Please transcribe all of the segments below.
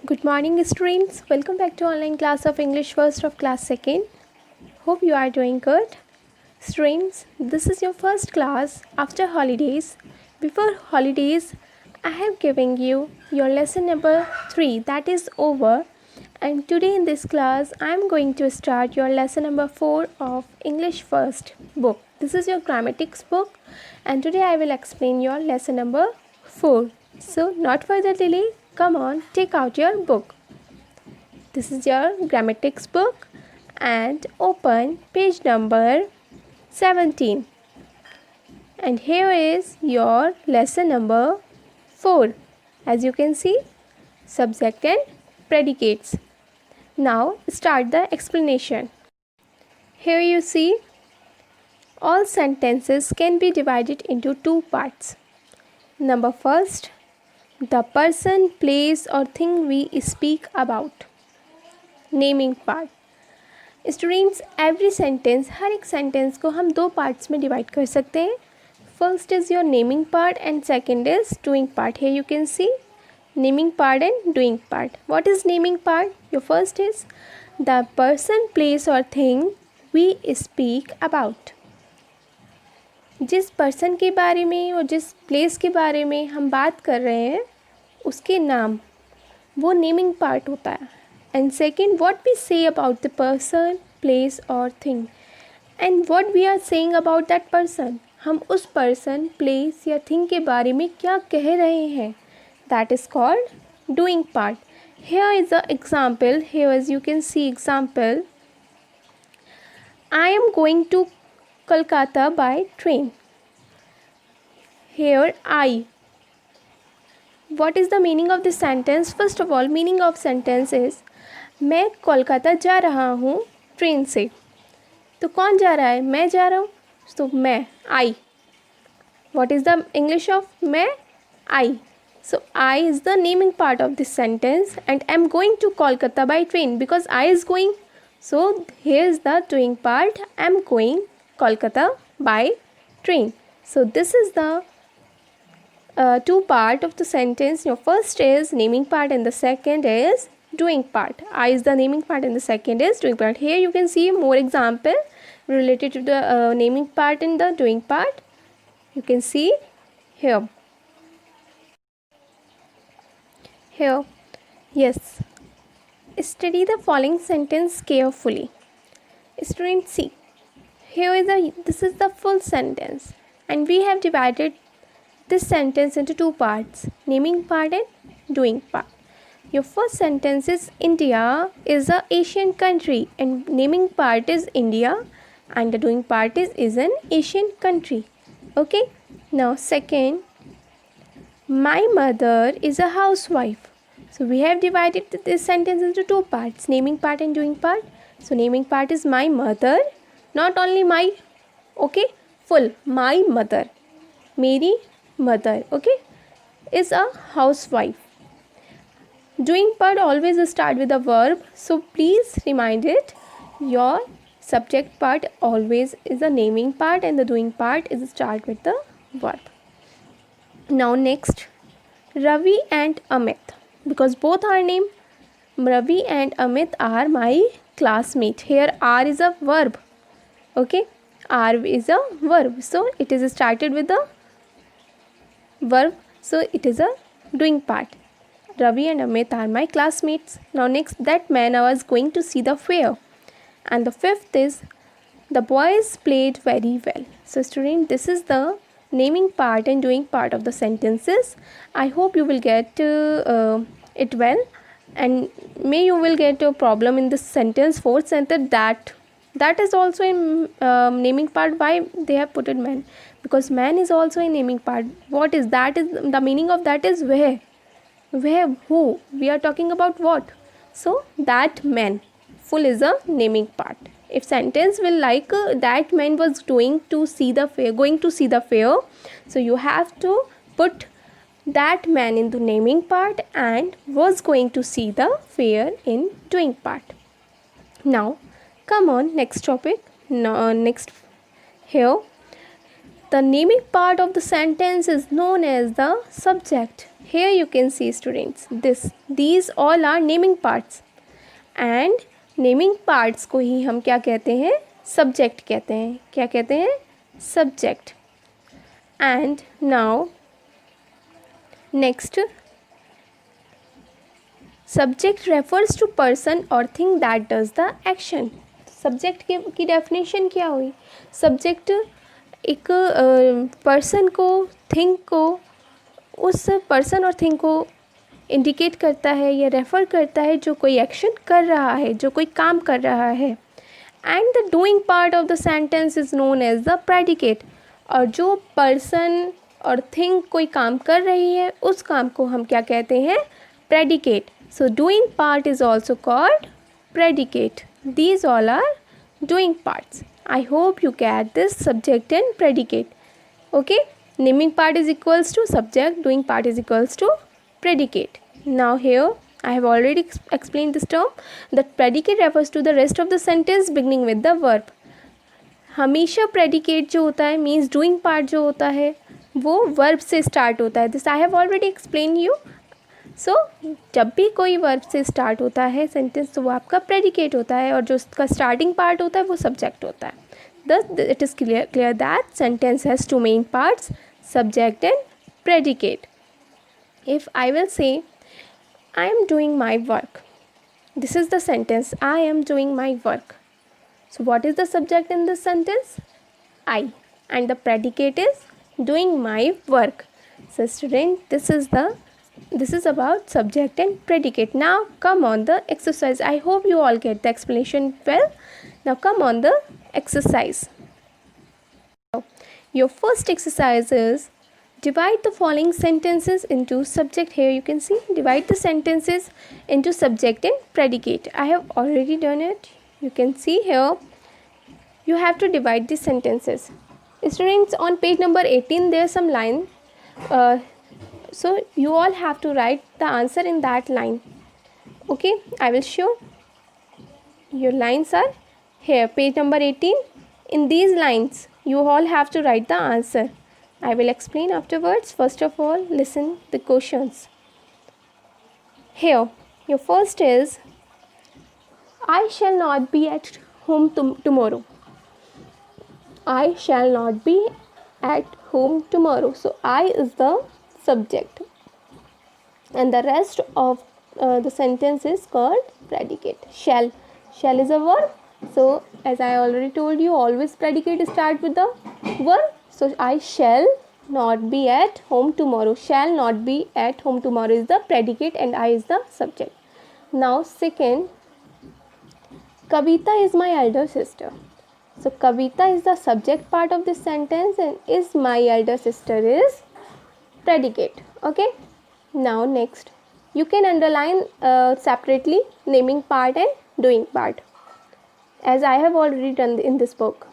Good morning, students. Welcome back to online class of English first of class second. Hope you are doing good. Students, this is your first class after holidays. Before holidays, I have given you your lesson number 3 that is over. And today in this class, I am going to start your lesson number 4 of English first book. This is your grammatics book, and today I will explain your lesson number 4. So, not further delay, come on, take out your book. This is your grammatics book and open page number 17. And here is your lesson number 4. As you can see, subject and predicates. Now start the explanation. Here you see all sentences can be divided into two parts. Number first, the person, place or thing we speak about. Naming part. Students, every sentence, हर एक sentence को हम दो parts में divide कर सकते हैं. First is your naming part and second is doing part. Here you can see naming part and doing part. What is naming part? Your first is the person, place और thing we speak about. जिस person के बारे में और जिस place के बारे में हम बात कर रहे हैं उसके नाम, वो नेमिंग पार्ट होता है. And second, what we say about the person, place or thing. And what we are saying about that person. हम उस person, place या thing के बारे में क्या कह रहे हैं. That is called doing part. Here is the example. Here as you can see example. I am going to Kolkata by train. Here I. What is the meaning of this sentence? First of all, meaning of sentence is मैं कोलकाता जा रहा हूँ train से. तो कौन जा रहा है? मैं जा रहा हूँ. तो मैं, I. What is the English of मैं? I. So I is the naming part of this sentence and I am going to Kolkata by train because I is going. So here is the doing part. I am going Kolkata by train. So this is the two part of the sentence. Your first is naming part and the second is doing part. I is the naming part and the second is doing part. Here you can see more example related to the naming part and the doing part. You can see here. Yes. Study the following sentence carefully. Students, see. This is the full sentence and we have divided this sentence into two parts, naming part and doing part. Your first sentence is India is a Asian country and naming part is India and the doing part is an Asian country. Okay. Now second, my mother is a housewife. So we have divided this sentence into two parts, naming part and doing part. So naming part is my mother, not only my, okay, full, my mother, मेरी mother, okay, is a housewife. Doing part always start with a verb, so please remind it. Your subject part always is the naming part and the doing part is start with the verb. Now next, Ravi and Amit, because both are named. Ravi and Amit are my classmate. Here are is a verb, okay, are is a verb, so it is started with the verb, so it is a doing part. Ravi and Amit are my classmates. Now next, that man I was going to see the fair. And the fifth is the boys played very well. So student, this is the naming part and doing part of the sentences. I hope you will get it well, and may you will get a problem in this sentence, fourth sentence, that is also in naming part. Why they have put it man? Because man is also a naming part. What is that? Is the meaning of that is where, who we are talking about, what? So that man full is a naming part. If sentence will like that man was going to see the fair, so you have to put that man in the naming part and was going to see the fair in doing part. Now come on, next topic. Next, here the naming part of the sentence is known as the subject. here you can see students, these all are naming parts, and naming parts को ही हम क्या कहते हैं, subject कहते हैं. क्या कहते हैं, subject. And now next, subject refers to person और thing that does the action. Subject की डेफिनेशन क्या हुई, सब्जेक्ट एक पर्सन को, थिंग को, उस पर्सन और थिंग को इंडिकेट करता है या रेफ़र करता है जो कोई एक्शन कर रहा है, जो कोई काम कर रहा है. And the doing part of the sentence is known as the predicate. और जो पर्सन और थिंग कोई काम कर रही है उस काम को हम क्या कहते हैं, predicate. So doing part is also called predicate. These all are doing parts. I hope you get this subject and predicate. Okay, naming part is equals to subject, doing part is equals to predicate. Now here I have already explained this term that predicate refers to the rest of the sentence beginning with the verb. हमेशा predicate जो होता है means doing part जो होता है वो verb से start होता है. This I have already explained you. So जब भी कोई verb से start होता है sentence तो वो आपका predicate होता है और जो उसका starting part होता है वो subject होता है. Thus it is clear that sentence has two main parts, subject and predicate. If I will say, I am doing my work. This is the sentence, I am doing my work. So what is the subject in this sentence? I. And the predicate is doing my work. So student, this is about subject and predicate. Now come on the exercise. I hope you all get the explanation well. Now come on the exercise. Your first exercise is divide the following sentences into subject. Here you can see, divide the sentences into subject and predicate. I have already done it. You can see here, you have to divide the sentences. Students, on page number 18 there is some line. So you all have to write the answer in that line. Okay, I will show. Your lines are here, page number 18. In these lines, you all have to write the answer. I will explain afterwards. First of all, listen the questions. Here, your first is, I shall not be at home tomorrow. I shall not be at home tomorrow. So, I is the subject. And the rest of the sentence is called predicate. Shall. Shall is a verb. So, as I already told you, always predicate start with the verb. So, I shall not be at home tomorrow. Shall not be at home tomorrow is the predicate and I is the subject. Now, second, Kavita is my elder sister. So, Kavita is the subject part of this sentence and is my elder sister is predicate. Okay. Now, next, you can underline separately naming part and doing part, as I have already done in this book.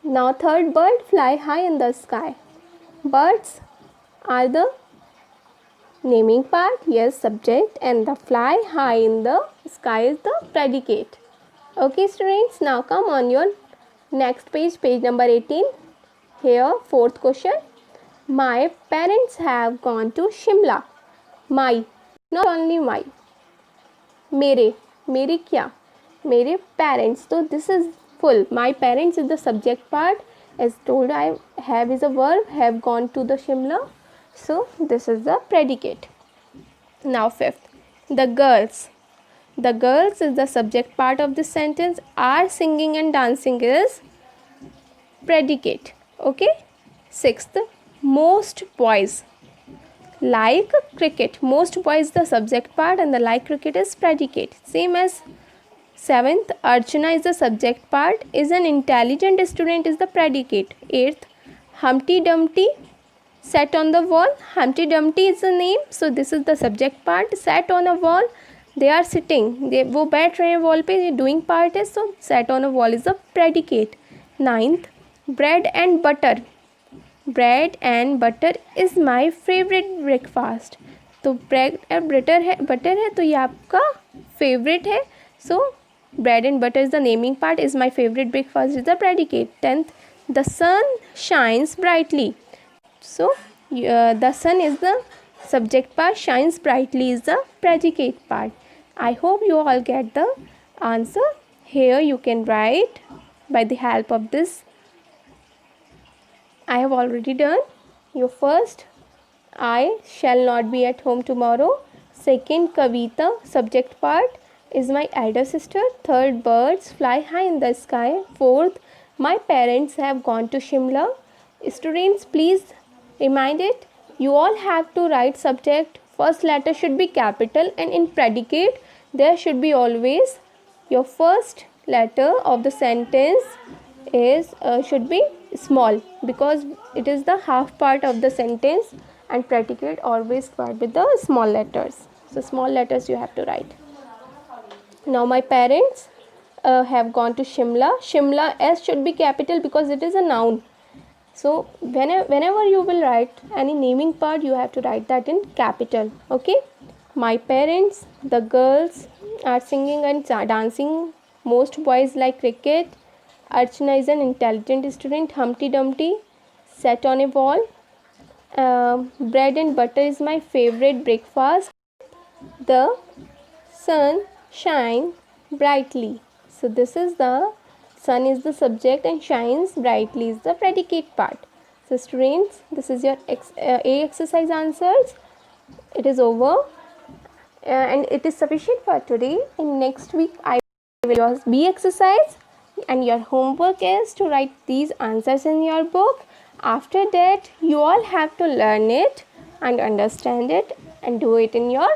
Now third, bird fly high in the sky. Birds are the naming part, yes, subject, and the fly high in the sky is the predicate. Okay students, now come on your next page, page number 18. Here, fourth question. My parents have gone to Shimla. My, not only my. मेरे क्या, मेरे parents. So this is full. My parents is the subject part. As told, I have is a verb, have gone to the Shimla. So this is the predicate. Now fifth, the girls. The girls is the subject part of this sentence. Are singing and dancing is predicate. Okay. Sixth, most boys like cricket. Most boys the subject part and the like cricket is predicate. Same as seventh, Archana is the subject part, is an intelligent student is the predicate. Eighth, Humpty Dumpty sat on the wall. Humpty Dumpty is the name, so this is the subject part. Sat on a wall, they are sitting, वो बैठ रहे हैं wall पे, ये doing part है, so sat on a wall is the predicate. Ninth, bread and butter. Bread and butter is my favorite breakfast. तो bread and butter है तो ये आपका favorite है, so bread and butter is the naming part, is my favorite breakfast is the predicate. 10th, the sun shines brightly. So the sun is the subject part, shines brightly is the predicate part. I hope you all get the answer. Here you can write by the help of this. I have already done. Your first, I shall not be at home tomorrow. Second, Kavita, subject part, is my elder sister. Third, birds fly high in the sky. Fourth, my parents have gone to Shimla. Students, please remind it. You all have to write subject. First letter should be capital, and in predicate there should be always your first letter of the sentence is should be small, because it is the half part of the sentence, and predicate always start with the small letters. So small letters you have to write. Now my parents have gone to Shimla. Shimla, S should be capital because it is a noun. So whenever you will write any naming part, you have to write that in capital. Okay. My parents, the girls are singing and dancing. Most boys like cricket. Archana is an intelligent student. Humpty Dumpty sat on a wall. Bread and butter is my favorite breakfast. The sun shines brightly. So this is the sun is the subject and shines brightly is the predicate part. So students, this is your A exercise answers. It is over and it is sufficient for today. In next week I will use B exercise, and your homework is to write these answers in your book. After that you all have to learn it and understand it and do it in your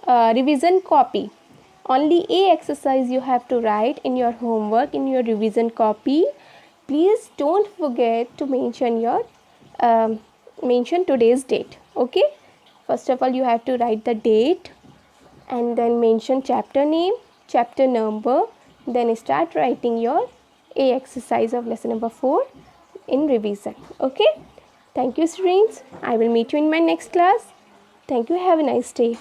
revision copy. Only A exercise you have to write in your homework in your revision copy. Please don't forget to mention your mention today's date. Okay, first of all you have to write the date and then mention chapter name, chapter number, then start writing your A exercise of lesson number 4 in revision. Okay, thank you students. I will meet you in my next class. Thank you. Have a nice day.